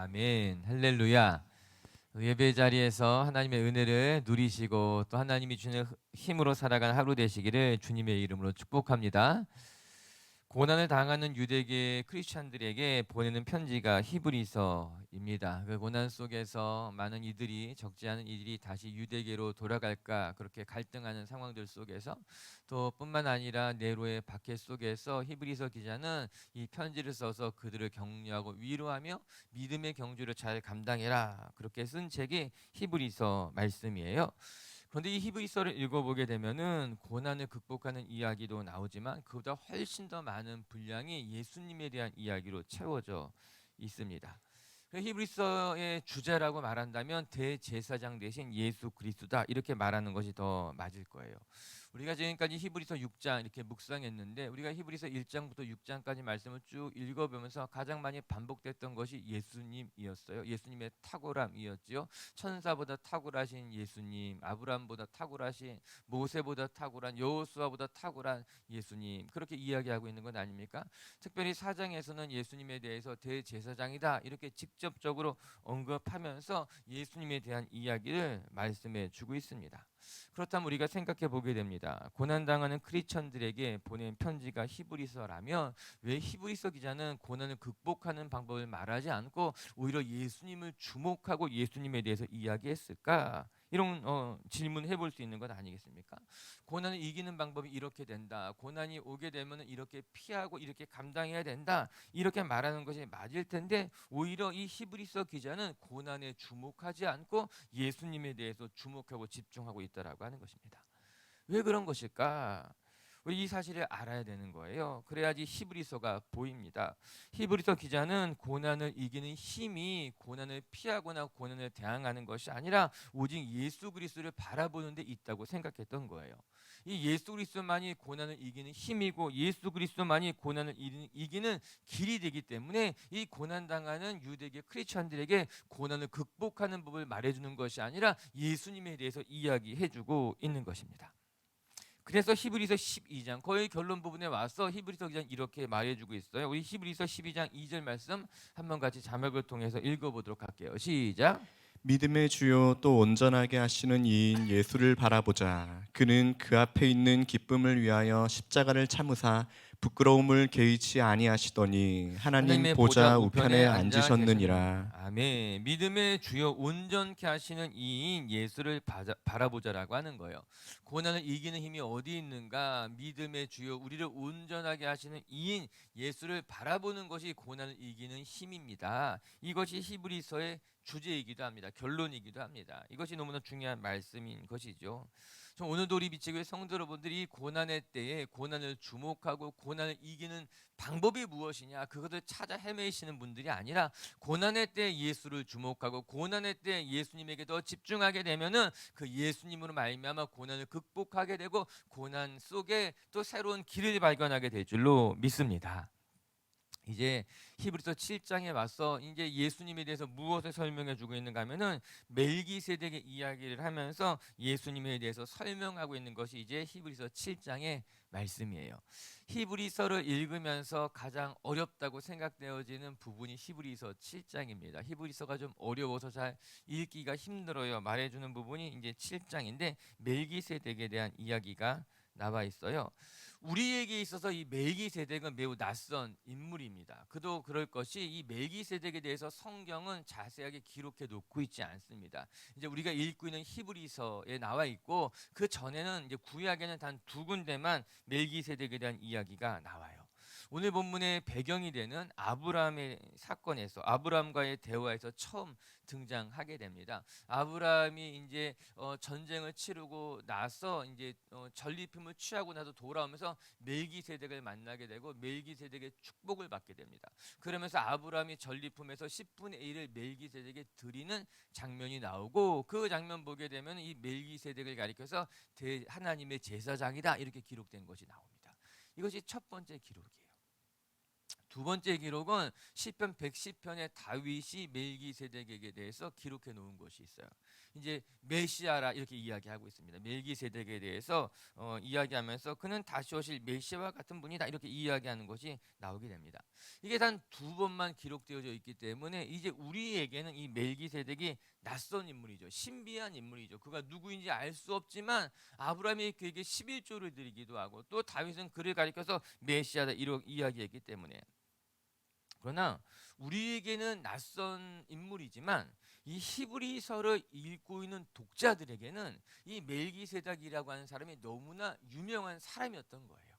아멘. 할렐루야. 예배 자리에서 하나님의 은혜를 누리시고 또 하나님이 주는 힘으로 살아가는 하루 되시기를 주님의 이름으로 축복합니다. 고난을 당하는 유대계 크리스찬들에게 보내는 편지가 히브리서입니다. 그 고난 속에서 많은 이들이 적지 않은 이들이 다시 유대계로 돌아갈까 그렇게 갈등하는 상황들 속에서 또 뿐만 아니라 네로의 박해 속에서 히브리서 기자는 이 편지를 써서 그들을 격려하고 위로하며 믿음의 경주를 잘 감당해라 그렇게 쓴 책이 히브리서 말씀이에요. 그런데 이 히브리서를 읽어보게 되면은 고난을 극복하는 이야기도 나오지만 그보다 훨씬 더 많은 분량이 예수님에 대한 이야기로 채워져 있습니다. 히브리서의 주제라고 말한다면 대제사장 대신 예수 그리스도다 이렇게 말하는 것이 더 맞을 거예요. 우리가 지금까지 히브리서 6장 이렇게 묵상했는데 우리가 히브리서 1장부터 6장까지 말씀을 쭉 읽어보면서 가장 많이 반복됐던 것이 예수님이었어요. 예수님의 탁월함이었지요. 천사보다 탁월하신 예수님, 아브라함보다 탁월하신 모세보다 탁월한 여호수아보다 탁월한 예수님 그렇게 이야기하고 있는 건 아닙니까? 특별히 4장에서는 예수님에 대해서 대제사장이다 이렇게 직접적으로 언급하면서 예수님에 대한 이야기를 말씀해 주고 있습니다. 그렇다면 우리가 생각해 보게 됩니다. 고난당하는 크리스천들에게 보낸 편지가 히브리서라면 왜 히브리서 기자는 고난을 극복하는 방법을 말하지 않고 오히려 예수님을 주목하고 예수님에 대해서 이야기했을까? 이런 질문을 해볼 수 있는 것 아니겠습니까? 고난을 이기는 방법이 이렇게 된다. 고난이 오게 되면 이렇게 피하고 이렇게 감당해야 된다. 이렇게 말하는 것이 맞을 텐데 오히려 이 히브리서 기자는 고난에 주목하지 않고 예수님에 대해서 주목하고 집중하고 있다라고 하는 것입니다. 왜 그런 것일까? 우리 이 사실을 알아야 되는 거예요. 그래야지 히브리서가 보입니다. 히브리서 기자는 고난을 이기는 힘이 고난을 피하거나 고난을 대항하는 것이 아니라 오직 예수 그리스도를 바라보는 데 있다고 생각했던 거예요. 이 예수 그리스도만이 고난을 이기는 힘이고 예수 그리스도만이 고난을 이기는 길이 되기 때문에 이 고난 당하는 유대계 크리스천들에게 고난을 극복하는 법을 말해주는 것이 아니라 예수님에 대해서 이야기해주고 있는 것입니다. 그래서 히브리서 12장 거의 결론 부분에 와서 히브리서 기자는 이렇게 말해주고 있어요. 우리 히브리서 12장 2절 말씀 한번 같이 자막을 통해서 읽어보도록 할게요. 시작. 믿음의 주요 또 온전하게 하시는 이인 예수를 바라보자. 그는 그 앞에 있는 기쁨을 위하여 십자가를 참으사 부끄러움을 개의치 아니하시더니 하나님 하나님의 보좌 보좌 우편에 우편에 앉아 앉으셨느니라. 계셨느니라. 아멘. 믿음의 주요 온전케 하시는 이인 예수를 바라보자라고 하는 거예요. 고난을 이기는 힘이 어디 있는가? 믿음의 주요 우리를 온전하게 하시는 이인 예수를 바라보는 것이 고난을 이기는 힘입니다. 이것이 히브리서의 주제이기도 합니다. 결론이기도 합니다. 이것이 너무나 중요한 말씀인 것이죠. 오늘도 우리 미치교회 성도 여러분들이 고난의 때에 고난을 주목하고 고난을 이기는 방법이 무엇이냐 그것을 찾아 헤매시는 분들이 아니라 고난의 때 예수를 주목하고 고난의 때 예수님에게 더 집중하게 되면은 그 예수님으로 말미암아 고난을 극복하게 되고 고난 속에 또 새로운 길을 발견하게 될 줄로 믿습니다. 이제 히브리서 7장에 와서 이제 예수님에 대해서 무엇을 설명해 주고 있는가 하면은 멜기세덱의 이야기를 하면서 예수님에 대해서 설명하고 있는 것이 이제 히브리서 7장의 말씀이에요. 히브리서를 읽으면서 가장 어렵다고 생각되어지는 부분이 히브리서 7장입니다. 히브리서가 좀 어려워서 잘 읽기가 힘들어요. 말해주는 부분이 이제 7장인데 멜기세덱에 대한 이야기가 나와 있어요. 우리에게 있어서 이 멜기세덱은 매우 낯선 인물입니다. 그도 그럴 것이 이 멜기세덱에 대해서 성경은 자세하게 기록해 놓고 있지 않습니다. 이제 우리가 읽고 있는 히브리서에 나와 있고 그 전에는 이제 구약에는 단 두 군데만 멜기세덱에 대한 이야기가 나와요. 오늘 본문의 배경이 되는 아브라함의 사건에서 아브라함과의 대화에서 처음 등장하게 됩니다. 아브라함이 이제 전쟁을 치르고 나서 이제 전리품을 취하고 나서 돌아오면서 멜기세덱을 만나게 되고 멜기세덱의 축복을 받게 됩니다. 그러면서 아브라함이 전리품에서 10분의 1을 멜기세덱에 드리는 장면이 나오고 그 장면 보게 되면 이 멜기세덱을 가리켜서 하나님의 제사장이다 이렇게 기록된 것이 나옵니다. 이것이 첫 번째 기록이에요. 두 번째 기록은 시편 110편의 다윗이 멜기세덱에게 대해서 기록해 놓은 것이 있어요. 이제 메시아라 이렇게 이야기하고 있습니다. 멜기세덱에 대해서 이야기하면서 그는 다시 오실 메시아와 같은 분이다 이렇게 이야기하는 것이 나오게 됩니다. 이게 단 두 번만 기록되어져 있기 때문에 이제 우리에게는 이 멜기세덱이 낯선 인물이죠. 신비한 인물이죠. 그가 누구인지 알 수 없지만 아브라함이 그에게 11조를 드리기도 하고 또 다윗은 그를 가리켜서 메시아다 이렇게 이야기했기 때문에. 그러나 우리에게는 낯선 인물이지만 이 히브리서를 읽고 있는 독자들에게는 이 멜기세덱이라고 하는 사람이 너무나 유명한 사람이었던 거예요.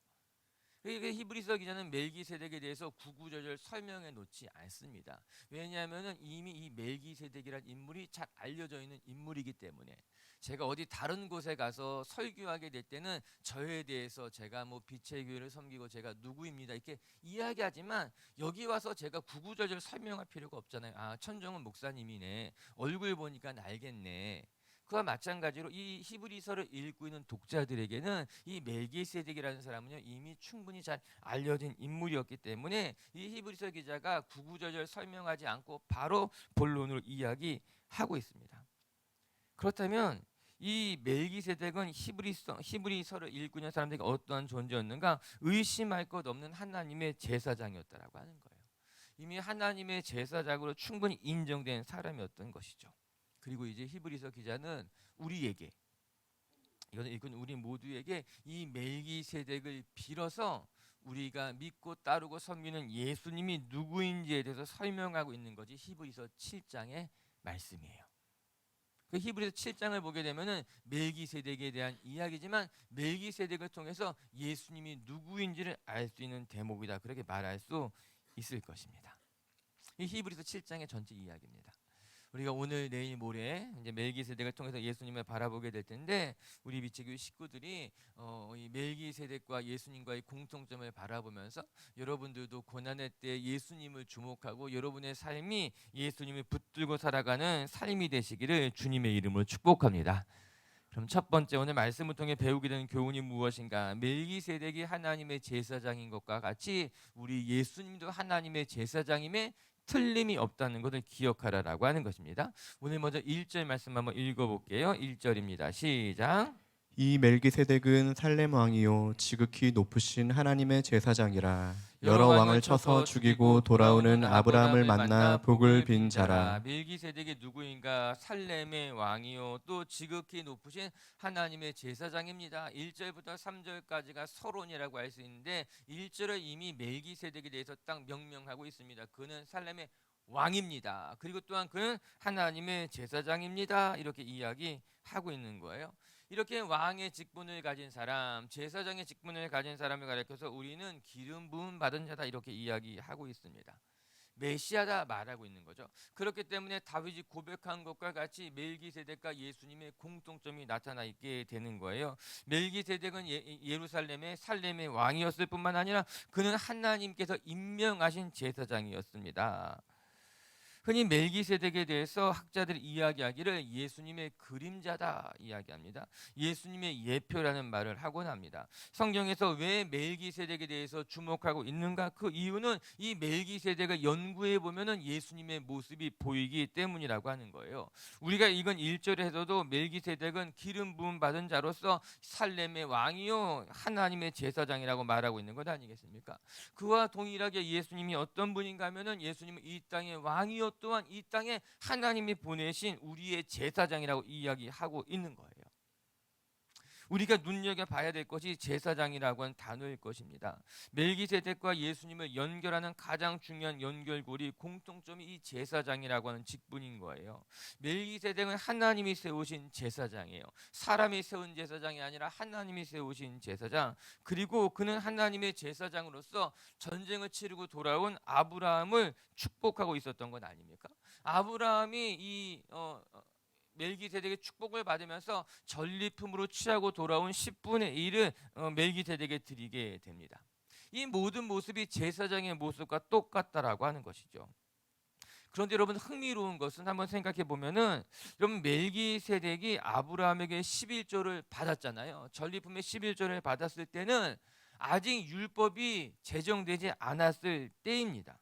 그러니까 히브리서 기자는 멜기세덱에 대해서 구구절절 설명해 놓지 않습니다. 왜냐하면 이미 이 멜기세덱이라는 인물이 잘 알려져 있는 인물이기 때문에. 제가 어디 다른 곳에 가서 설교하게 될 때는 저에 대해서 제가 뭐 빛의 교회를 섬기고 제가 누구입니다 이렇게 이야기하지만 여기 와서 제가 구구절절 설명할 필요가 없잖아요. 아, 천정은 목사님이네, 얼굴 보니까 알겠네. 그와 마찬가지로 이 히브리서를 읽고 있는 독자들에게는 이 멜기세덱이라는 사람은요 이미 충분히 잘 알려진 인물이었기 때문에 이 히브리서 기자가 구구절절 설명하지 않고 바로 본론으로 이야기하고 있습니다. 그렇다면 이 멜기세덱은 히브리서를 읽고 있는 사람들에게 어떠한 존재였는가? 의심할 것 없는 하나님의 제사장이었다라고 하는 거예요. 이미 하나님의 제사장으로 충분히 인정된 사람이었던 것이죠. 그리고 이제 히브리서 기자는 우리에게, 이거는 읽은 우리 모두에게 이 멜기세덱을 빌어서 우리가 믿고 따르고 섬기는 예수님이 누구인지에 대해서 설명하고 있는 것이 히브리서 7장의 말씀이에요. 그 히브리서 7장을 보게 되면은 멜기세덱에 대한 이야기지만 멜기세덱을 통해서 예수님이 누구인지를 알 수 있는 대목이다. 그렇게 말할 수 있을 것입니다. 이 히브리서 7장의 전체 이야기입니다. 우리가 오늘 내일 모레 이제 멜기세덱을 통해서 예수님을 바라보게 될 텐데 우리 미치교회 식구들이 이 멜기세덱과 예수님과의 공통점을 바라보면서 여러분들도 고난의 때 예수님을 주목하고 여러분의 삶이 예수님을 붙들고 살아가는 삶이 되시기를 주님의 이름으로 축복합니다. 그럼 첫 번째 오늘 말씀을 통해 배우게 되는 교훈이 무엇인가? 멜기세덱이 하나님의 제사장인 것과 같이 우리 예수님도 하나님의 제사장임에 틀림이 없다는 것을 기억하라라고 하는 것입니다. 오늘 먼저 1절 말씀 한번 읽어볼게요. 1절입니다. 시작. 이 멜기세덱은 살렘 왕이요 지극히 높으신 하나님의 제사장이라. 여러 왕을 쳐서 죽이고 돌아오는 아브라함을 만나 복을 빈 자라. 멜기세덱이 누구인가? 살렘의 왕이요 또 지극히 높으신 하나님의 제사장입니다. 1절부터 3절까지가 서론이라고 할 수 있는데 1절에 이미 멜기세덱에 대해서 딱 명명하고 있습니다. 그는 살렘의 왕입니다. 그리고 또한 그는 하나님의 제사장입니다. 이렇게 이야기하고 있는 거예요. 이렇게 왕의 직분을 가진 사람, 제사장의 직분을 가진 사람을 가리켜서 우리는 기름 부음 받은 자다 이렇게 이야기하고 있습니다. 메시아다 말하고 있는 거죠. 그렇기 때문에 다윗이 고백한 것과 같이 멜기세덱과 예수님의 공통점이 나타나 있게 되는 거예요. 멜기세덱은 예루살렘의 살렘의 왕이었을 뿐만 아니라 그는 하나님께서 임명하신 제사장이었습니다. 흔히 멜기세덱에 대해서 학자들이 이야기하기를 예수님의 그림자다 이야기합니다. 예수님의 예표라는 말을 하곤 합니다. 성경에서 왜 멜기세덱에 대해서 주목하고 있는가? 그 이유는 이 멜기세덱을 연구해 보면은 예수님의 모습이 보이기 때문이라고 하는 거예요. 우리가 읽은 1절에서도 멜기세덱은 기름 부음 받은 자로서 살렘의 왕이요 하나님의 제사장이라고 말하고 있는 것 아니겠습니까? 그와 동일하게 예수님이 어떤 분인가 하면은 예수님은 이 땅의 왕이요 또한 이 땅에 하나님이 보내신 우리의 제사장이라고 이야기하고 있는 거예요. 우리가 눈여겨봐야 될 것이 제사장이라고 하는 단어일 것입니다. 멜기세덱과 예수님을 연결하는 가장 중요한 연결고리 공통점이 이 제사장이라고 하는 직분인 거예요. 멜기세덱은 하나님이 세우신 제사장이에요. 사람이 세운 제사장이 아니라 하나님이 세우신 제사장. 그리고 그는 하나님의 제사장으로서 전쟁을 치르고 돌아온 아브라함을 축복하고 있었던 건 아닙니까? 아브라함이 이 멜기세덱의 축복을 받으면서 전리품으로 취하고 돌아온 10분의 1을 멜기세덱에 드리게 됩니다. 이 모든 모습이 제사장의 모습과 똑같다라고 하는 것이죠. 그런데 여러분 흥미로운 것은 한번 생각해 보면은 여러분 멜기세덱이 아브라함에게 11조를 받았잖아요. 전리품의 11조를 받았을 때는 아직 율법이 제정되지 않았을 때입니다.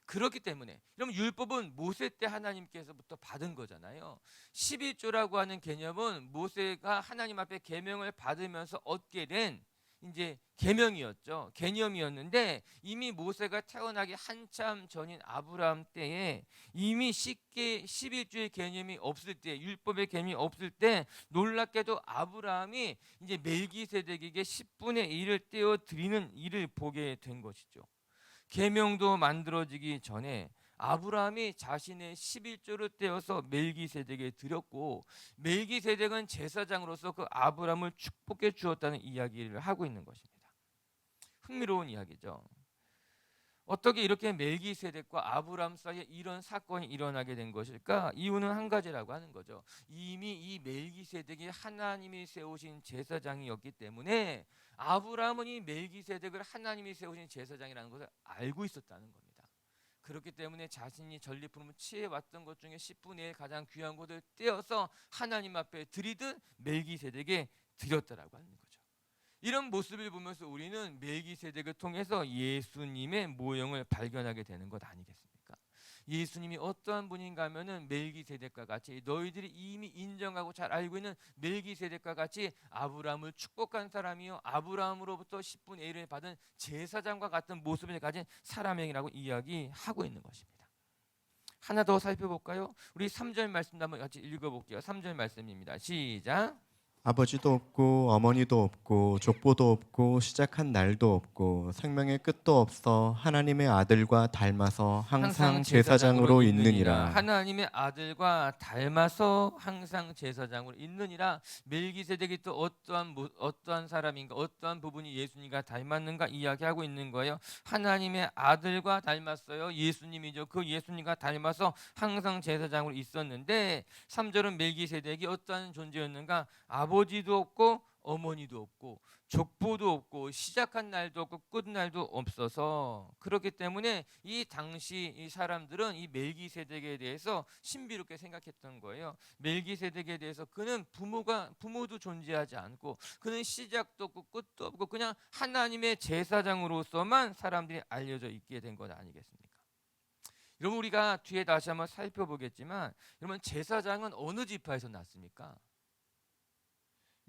그렇기 때문에 그럼 율법은 모세 때 하나님께서부터 받은 거잖아요. 11조라고 하는 개념은 모세가 하나님 앞에 계명을 받으면서 얻게 된 이제 계명이었죠. 개념이었는데 이미 모세가 태어나기 한참 전인 아브라함 때에 이미 쉽게 11조의 개념이 없을 때, 율법의 개념이 없을 때 놀랍게도 아브라함이 이제 멜기세덱에게 10분의 1을 떼어 드리는 일을 보게 된 것이죠. 계명도 만들어지기 전에 아브라함이 자신의 11조를 떼어서 멜기세덱에 드렸고, 멜기세덱은 제사장으로서 그 아브라함을 축복해 주었다는 이야기를 하고 있는 것입니다. 흥미로운 이야기죠. 어떻게 이렇게 멜기세덱과 아브라함 사이에 이런 사건이 일어나게 된 것일까? 이유는 한 가지라고 하는 거죠. 이미 이 멜기세덱이 하나님이 세우신 제사장이었기 때문에 아브라함은 이 멜기세덱을 하나님이 세우신 제사장이라는 것을 알고 있었다는 겁니다. 그렇기 때문에 자신이 전리품을 취해왔던 것 중에 10분의 1 가장 귀한 것을 떼어서 하나님 앞에 드리듯 멜기세덱에 드렸다라고 하는 거죠. 이런 모습을 보면서 우리는 멜기세덱을 통해서 예수님의 모형을 발견하게 되는 것 아니겠습니까? 예수님이 어떠한 분인가 하면은 멜기세덱과 같이, 너희들이 이미 인정하고 잘 알고 있는 멜기세덱과 같이 아브라함을 축복한 사람이요, 아브라함으로부터 10분의 1을 받은 제사장과 같은 모습을 가진 사람이라고 이야기하고 있는 것입니다. 하나 더 살펴볼까요? 우리 3절 말씀 한번 같이 읽어볼게요. 3절 말씀입니다. 시작. 아버지도 없고 어머니도 없고 족보도 없고 시작한 날도 없고 생명의 끝도 없어 하나님의 아들과 닮아서 항상 제사장으로 있느니라. 하나님의 아들과 닮아서 항상 제사장으로 있느니라. 멜기세덱이 또 어떠한 사람인가, 어떠한 부분이 예수님과 닮았는가 이야기하고 있는 거예요. 하나님의 아들과 닮았어요. 예수님이죠. 그 예수님과 닮아서 항상 제사장으로 있었는데 3절은 멜기세덱이 어떠한 존재였는가? 아버지도 없고 어머니도 없고 족보도 없고 시작한 날도 없고 끝날도 없어서, 그렇기 때문에 이 당시 이 사람들은 이 멜기세덱에 대해서 신비롭게 생각했던 거예요. 멜기세덱에 대해서 그는 부모도 존재하지 않고 그는 시작도 없고 끝도 없고 그냥 하나님의 제사장으로서만 사람들이 알려져 있게 된 것 아니겠습니까? 여러분, 우리가 뒤에 다시 한번 살펴보겠지만, 여러분, 제사장은 어느 지파에서 났습니까?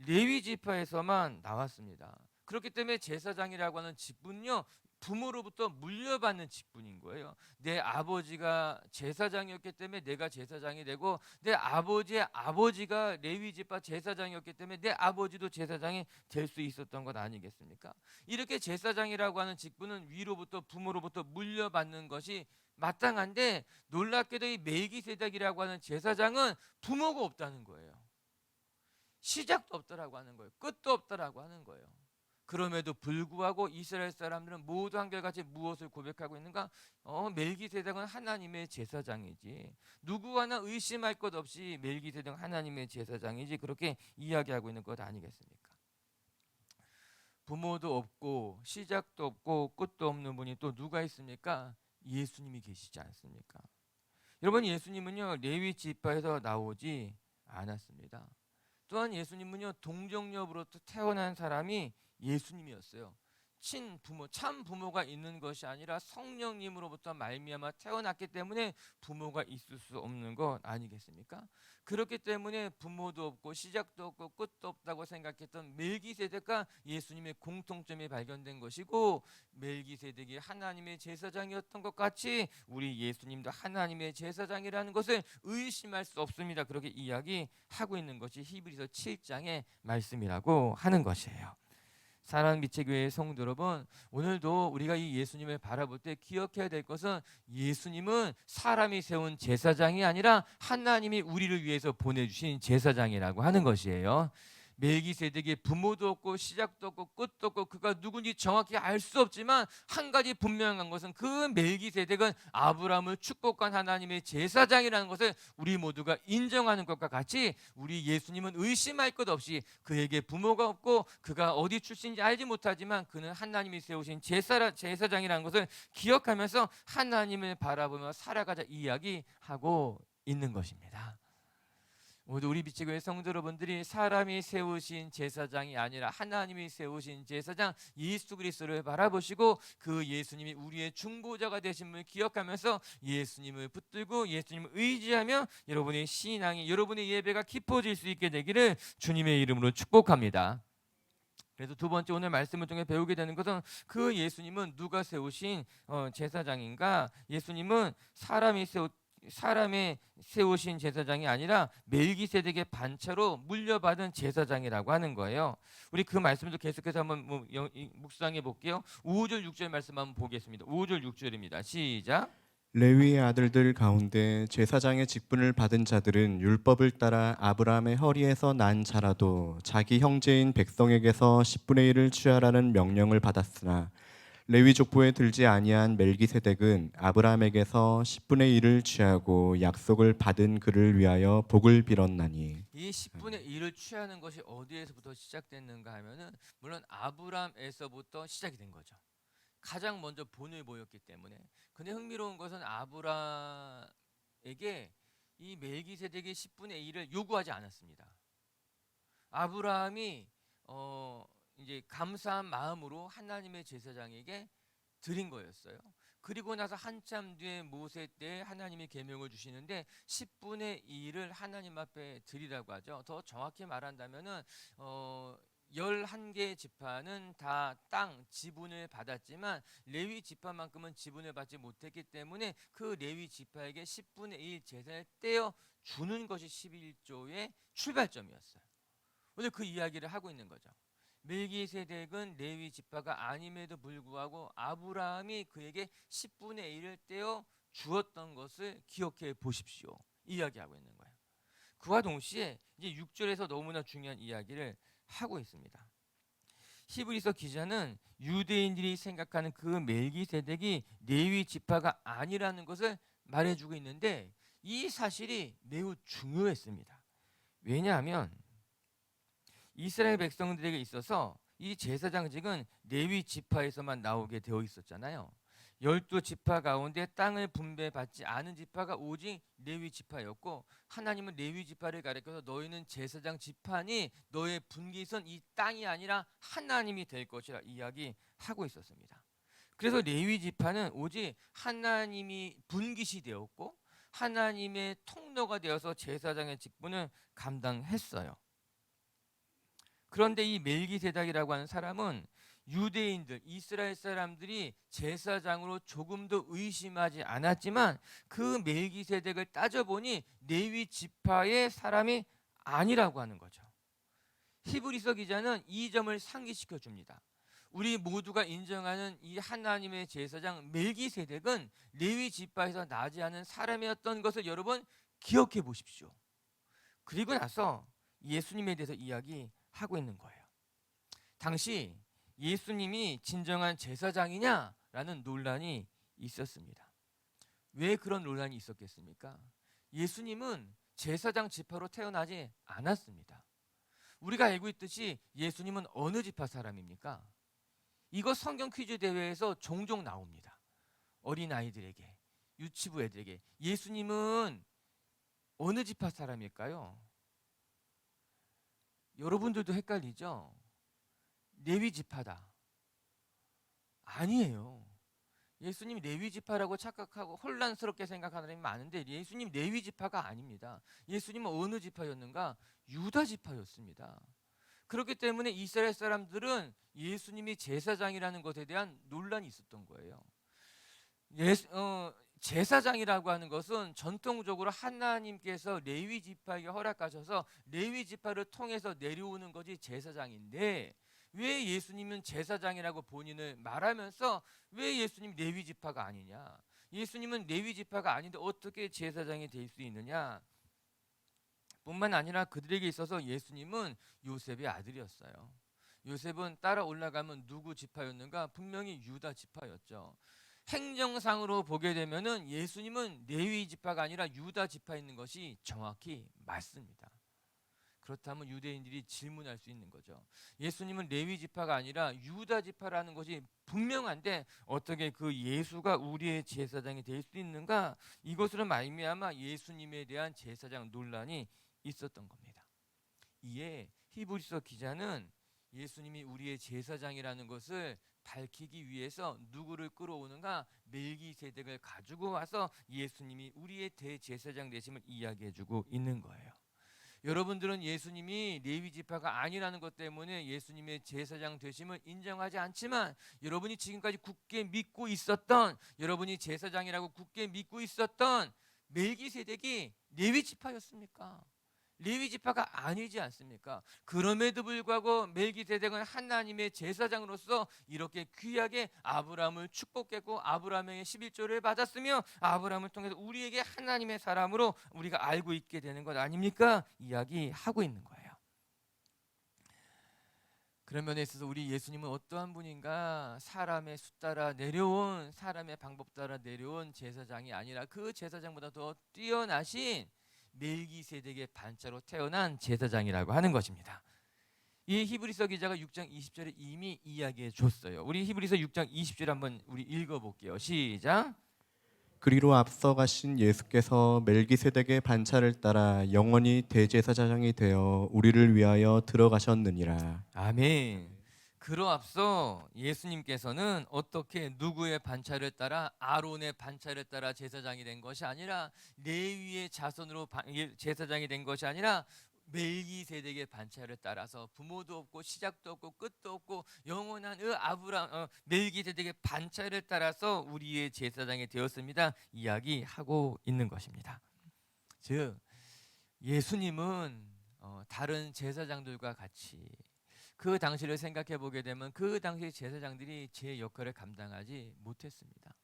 레위 지파에서만 나왔습니다. 그렇기 때문에 제사장이라고 하는 직분요, 부모로부터 물려받는 직분인 거예요. 내 아버지가 제사장이었기 때문에 내가 제사장이 되고, 내 아버지의 아버지가 레위 지파 제사장이었기 때문에 내 아버지도 제사장이 될 수 있었던 것 아니겠습니까? 이렇게 제사장이라고 하는 직분은 위로부터 부모로부터 물려받는 것이 마땅한데, 놀랍게도 이 멜기세덱이라고 하는 제사장은 부모가 없다는 거예요. 시작도 없더라고 하는 거예요. 끝도 없더라고 하는 거예요. 그럼에도 불구하고 이스라엘 사람들은 모두 한결같이 무엇을 고백하고 있는가? 멜기세덱은 하나님의 제사장이지. 누구 하나 의심할 것 없이 멜기세덱은 하나님의 제사장이지. 그렇게 이야기하고 있는 것 아니겠습니까? 부모도 없고 시작도 없고 끝도 없는 분이 또 누가 있습니까? 예수님이 계시지 않습니까? 여러분, 예수님은요, 레위 지파에서 나오지 않았습니다. 또한 예수님은요, 동정녀부로부터 태어난 사람이 예수님이었어요. 친부모, 참 부모가 있는 것이 아니라 성령님으로부터 말미암아 태어났기 때문에 부모가 있을 수 없는 것 아니겠습니까? 그렇기 때문에 부모도 없고 시작도 없고 끝도 없다고 생각했던 멜기세덱과 예수님의 공통점이 발견된 것이고, 멜기세덱이 하나님의 제사장이었던 것 같이 우리 예수님도 하나님의 제사장이라는 것을 의심할 수 없습니다. 그렇게 이야기하고 있는 것이 히브리서 7장의 말씀이라고 하는 것이에요. 사랑하는 미체교회의 성도 여러분, 오늘도 우리가 이 예수님을 바라볼 때 기억해야 될 것은, 예수님은 사람이 세운 제사장이 아니라 하나님이 우리를 위해서 보내주신 제사장이라고 하는 것이에요. 멜기세덱이 부모도 없고 시작도 없고 끝도 없고 그가 누군지 정확히 알 수 없지만 한 가지 분명한 것은, 그 멜기세덱은 아브라함을 축복한 하나님의 제사장이라는 것을 우리 모두가 인정하는 것과 같이, 우리 예수님은 의심할 것 없이 그에게 부모가 없고 그가 어디 출신인지 알지 못하지만 그는 하나님이 세우신 제사장이라는 것을 기억하면서 하나님을 바라보며 살아가자 이야기하고 있는 것입니다. 모두 우리 빛의교회 성도 여러분들이 사람이 세우신 제사장이 아니라 하나님이 세우신 제사장 예수 그리스도를 바라보시고 그 예수님이 우리의 중보자가 되신 을 기억하면서 예수님을 붙들고 예수님을 의지하며 여러분의 신앙이, 여러분의 예배가 깊어질 수 있게 되기를 주님의 이름으로 축복합니다. 그래서 두 번째 오늘 말씀을 통해 배우게 되는 것은 그 예수님은 누가 세우신 제사장인가? 예수님은 사람의 세우신 제사장이 아니라 멜기세덱의 반차로 물려받은 제사장이라고 하는 거예요. 우리 그 말씀도 계속해서 한번 묵상해 볼게요. 5절 6절 말씀 한번 보겠습니다. 5절 6절입니다. 시작. 레위의 아들들 가운데 제사장의 직분을 받은 자들은 율법을 따라 아브라함의 허리에서 난 자라도 자기 형제인 백성에게서 10분의 1을 취하라는 명령을 받았으나 레위 족보에 들지 아니한 멜기세덱은 아브라함에게서 10분의 1을 취하고 약속을 받은 그를 위하여 복을 빌었나니. 이 10분의 1을 취하는 것이 어디에서부터 시작됐는가 하면은 물론 아브라함에서부터 시작이 된 거죠. 가장 먼저 본을 보였기 때문에. 근데 흥미로운 것은 아브라함에게 이 멜기세덱이 10분의 1을 요구하지 않았습니다. 아브라함이 이제 감사한 마음으로 하나님의 제사장에게 드린 거였어요. 그리고 나서 한참 뒤에 모세 때 하나님이 계명을 주시는데 10분의 1을 하나님 앞에 드리라고 하죠. 더 정확히 말한다면은 11개 지파는 다 땅 지분을 받았지만 레위 지파만큼은 지분을 받지 못했기 때문에 그 레위 지파에게 10분의 1 제사를 떼어 주는 것이 11조의 출발점이었어요. 오늘 그 이야기를 하고 있는 거죠. 멜기세덱은 레위 지파가 아님에도 불구하고 아브라함이 그에게 10분의 1을 떼어 주었던 것을 기억해 보십시오. 이야기하고 있는 거예요. 그와 동시에 이제 6절에서 너무나 중요한 이야기를 하고 있습니다. 히브리서 기자는 유대인들이 생각하는 그 멜기세덱이 레위 지파가 아니라는 것을 말해주고 있는데 이 사실이 매우 중요했습니다. 왜냐하면 이스라엘 백성들에게 있어서 이 제사장직은 레위 지파에서만 나오게 되어 있었잖아요. 12지파 가운데 땅을 분배받지 않은 지파가 오직 레위 지파였고 하나님은 레위 지파를 가리켜서 너희는 제사장 지파니 너의 분깃은 이 땅이 아니라 하나님이 될 것이라 이야기하고 있었습니다. 그래서 레위 지파는 오직 하나님이 분깃이 되었고 하나님의 통로가 되어서 제사장의 직분을 감당했어요. 그런데 이 멜기세덱이라고 하는 사람은 유대인들, 이스라엘 사람들이 제사장으로 조금도 의심하지 않았지만 그 멜기세덱을 따져보니 레위 지파의 사람이 아니라고 하는 거죠. 히브리서 기자는 이 점을 상기시켜 줍니다. 우리 모두가 인정하는 이 하나님의 제사장 멜기세덱은 레위 지파에서 나지 않은 사람이었던 것을 여러분 기억해 보십시오. 그리고 나서 예수님에 대해서 이야기하고 있는 거예요. 당시 예수님이 진정한 제사장이냐라는 논란이 있었습니다. 왜 그런 논란이 있었겠습니까? 예수님은 제사장 지파로 태어나지 않았습니다. 우리가 알고 있듯이 예수님은 어느 지파 사람입니까? 이거 성경 퀴즈 대회에서 종종 나옵니다. 어린아이들에게, 유치부 애들에게 예수님은 어느 지파 사람일까요? 여러분들도 헷갈리죠? 레위 지파다. 아니에요. 예수님 레위 지파라고 착각하고 혼란스럽게 생각하는 사람이 많은데 예수님 레위 지파가 아닙니다. 예수님은 어느 지파였는가? 유다 지파였습니다. 그렇기 때문에 이스라엘 사람들은 예수님이 제사장이라는 것에 대한 논란이 있었던 거예요. 제사장이라고 하는 것은 전통적으로 하나님께서 레위 지파에게 허락하셔서 레위 지파를 통해서 내려오는 것이 제사장인데 왜 예수님은 제사장이라고 본인을 말하면서 왜 예수님 레위 지파가 아니냐? 예수님은 레위 지파가 아닌데 어떻게 제사장이 될 수 있느냐? 뿐만 아니라 그들에게 있어서 예수님은 요셉의 아들이었어요. 요셉은 따라 올라가면 누구 지파였는가? 분명히 유다 지파였죠. 행정상으로 보게 되면은 예수님은 레위 지파가 아니라 유다 지파에 있는 것이 정확히 맞습니다. 그렇다면 유대인들이 질문할 수 있는 거죠. 예수님은 레위 지파가 아니라 유다 지파라는 것이 분명한데 어떻게 그 예수가 우리의 제사장이 될 수 있는가? 이것으로 말미암아 예수님에 대한 제사장 논란이 있었던 겁니다. 이에 히브리서 기자는 예수님이 우리의 제사장이라는 것을 밝히기 위해서 누구를 끌어오는가? 멜기세덱을 가지고 와서 예수님이 우리의 대제사장 되심을 이야기해주고 있는 거예요. 여러분들은 예수님이 레위 지파가 아니라는 것 때문에 예수님의 제사장 되심을 인정하지 않지만, 여러분이 지금까지 굳게 믿고 있었던, 여러분이 제사장이라고 굳게 믿고 있었던 멜기세덱이 레위 지파였습니까? 레위 지파가 아니지 않습니까? 그럼에도 불구하고 멜기세덱은 하나님의 제사장으로서 이렇게 귀하게 아브라함을 축복했고 아브라함에게 11조를 받았으며 아브라함을 통해서 우리에게 하나님의 사람으로 우리가 알고 있게 되는 것 아닙니까? 이야기하고 있는 거예요. 그런 면에 있어서 우리 예수님은 어떠한 분인가? 사람의 수 따라 내려온, 사람의 방법 따라 내려온 제사장이 아니라 그 제사장보다 더 뛰어나신 멜기세덱의 반차로 태어난 제사장이라고 하는 것입니다. 이 히브리서 기자가 6장 20절에 이미 이야기해 줬어요. 우리 히브리서 6장 20절 한번 우리 읽어볼게요. 시작. 그리로 앞서 가신 예수께서 멜기세덱의 반차를 따라 영원히 대제사장이 되어 우리를 위하여 들어가셨느니라. 아멘. 그로 앞서 예수님께서는 어떻게 누구의 반차를 따라, 아론의 반차를 따라 제사장이 된 것이 아니라, 레위의 자손으로 제사장이 된 것이 아니라 멜기세덱의 반차를 따라서 부모도 없고 시작도 없고 끝도 없고 영원한 멜기세덱의 반차를 따라서 우리의 제사장이 되었습니다. 이야기하고 있는 것입니다. 즉 예수님은 다른 제사장들과 같이 그 당시를 생각해 보게 되면 그 당시 제사장들이 제 역할을 감당하지 못했습니다.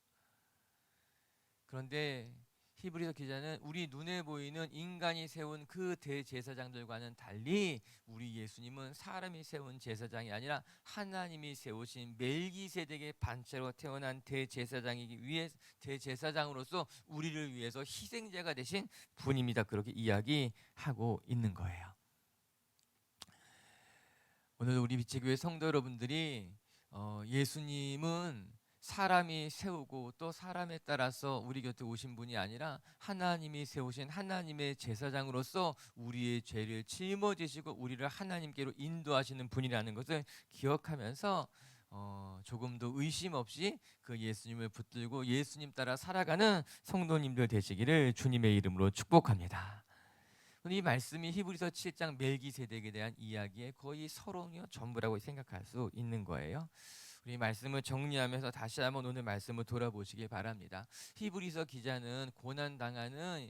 그런데 히브리서 기자는 우리 눈에 보이는 인간이 세운 그 대제사장들과는 달리 우리 예수님은 사람이 세운 제사장이 아니라 하나님이 세우신 멜기세덱의 반차로 태어난 대제사장이기 위해 대제사장으로서 우리를 위해서 희생자가 되신 분입니다. 그렇게 이야기하고 있는 거예요. 오늘 우리 빛의교회 성도 여러분들이 예수님은 사람이 세우고 또 사람에 따라서 우리 곁에 오신 분이 아니라 하나님이 세우신 하나님의 제사장으로서 우리의 죄를 짊어지시고 우리를 하나님께로 인도하시는 분이라는 것을 기억하면서 조금도 의심 없이 그 예수님을 붙들고 예수님 따라 살아가는 성도님들 되시기를 주님의 이름으로 축복합니다. 이 말씀이 히브리서 7장 멜기세덱에 대한 이야기의 거의 서론이요 전부라고 생각할 수 있는 거예요. 우리 말씀을 정리하면서 다시 한번 오늘 말씀을 돌아보시기 바랍니다. 히브리서 기자는 고난당하는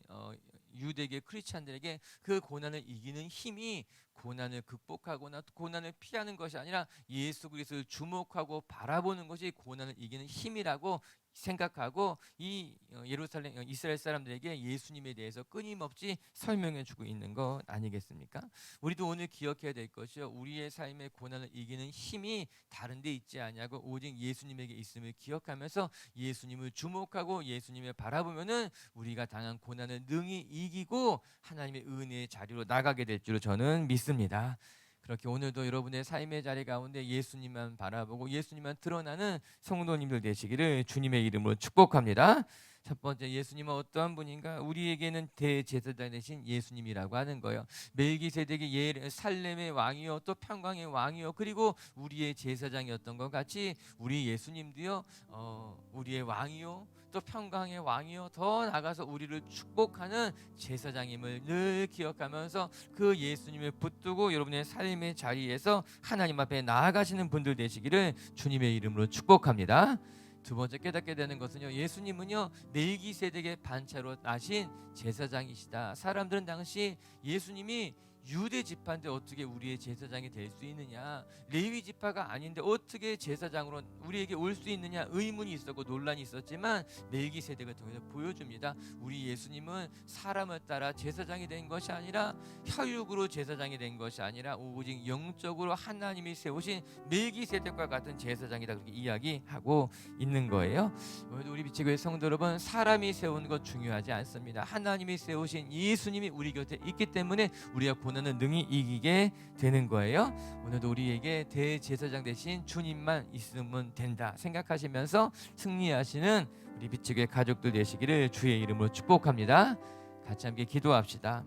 유대계 크리스찬들에게 그 고난을 이기는 힘이 고난을 극복하거나 고난을 피하는 것이 아니라 예수 그리스도를 주목하고 바라보는 것이 고난을 이기는 힘이라고 생각하고 이 예루살렘 이스라엘 사람들에게 예수님에 대해서 끊임없이 설명해주고 있는 것 아니겠습니까? 우리도 오늘 기억해야 될 것이요, 우리의 삶의 고난을 이기는 힘이 다른 데 있지 않냐고 오직 예수님에게 있음을 기억하면서 예수님을 주목하고 예수님을 바라보면은 우리가 당한 고난을 능히 이기고 하나님의 은혜의 자리로 나가게 될 줄로 저는 믿습니다. 그렇게 오늘도 여러분의 삶의 자리 가운데 예수님만 바라보고 예수님만 드러나는 성도님들 되시기를 주님의 이름으로 축복합니다. 첫 번째, 예수님은 어떠한 분인가? 우리에게는 대제사장 되신 예수님이라고 하는 거예요. 멜기세덱이 살렘의 왕이요 또 평강의 왕이요 그리고 우리의 제사장이었던 것 같이 우리 예수님도요 우리의 왕이요 또 평강의 왕이요 더 나아가서 우리를 축복하는 제사장임을 늘 기억하면서 그 예수님을 붙들고 여러분의 삶의 자리에서 하나님 앞에 나아가시는 분들 되시기를 주님의 이름으로 축복합니다. 두 번째 깨닫게 되는 것은요, 예수님은요 멜기세덱의 반차로 나신 제사장이시다. 사람들은 당시 예수님이 유대 지파인데 어떻게 우리의 제사장이 될 수 있느냐, 레위 지파가 아닌데 어떻게 제사장으로 우리에게 올 수 있느냐 의문이 있었고 논란이 있었지만 멜기세덱을 통해서 보여줍니다. 우리 예수님은 사람을 따라 제사장이 된 것이 아니라 혈육으로 제사장이 된 것이 아니라 오직 영적으로 하나님이 세우신 멜기세덱과 같은 제사장이다, 그렇게 이야기하고 있는 거예요. 오늘도 우리 빛의교회 성도 여러분, 사람이 세운 것 중요하지 않습니다. 하나님이 세우신 예수님이 우리 곁에 있기 때문에 우리가 고난을 능히 이기게 되는 거예요. 오늘도 우리에게 대제사장 대신 주님만 있으면 된다 생각하시면서 승리하시는 우리 빛의교회 가족들 되시기를 주의 이름으로 축복합니다. 같이 함께 기도합시다.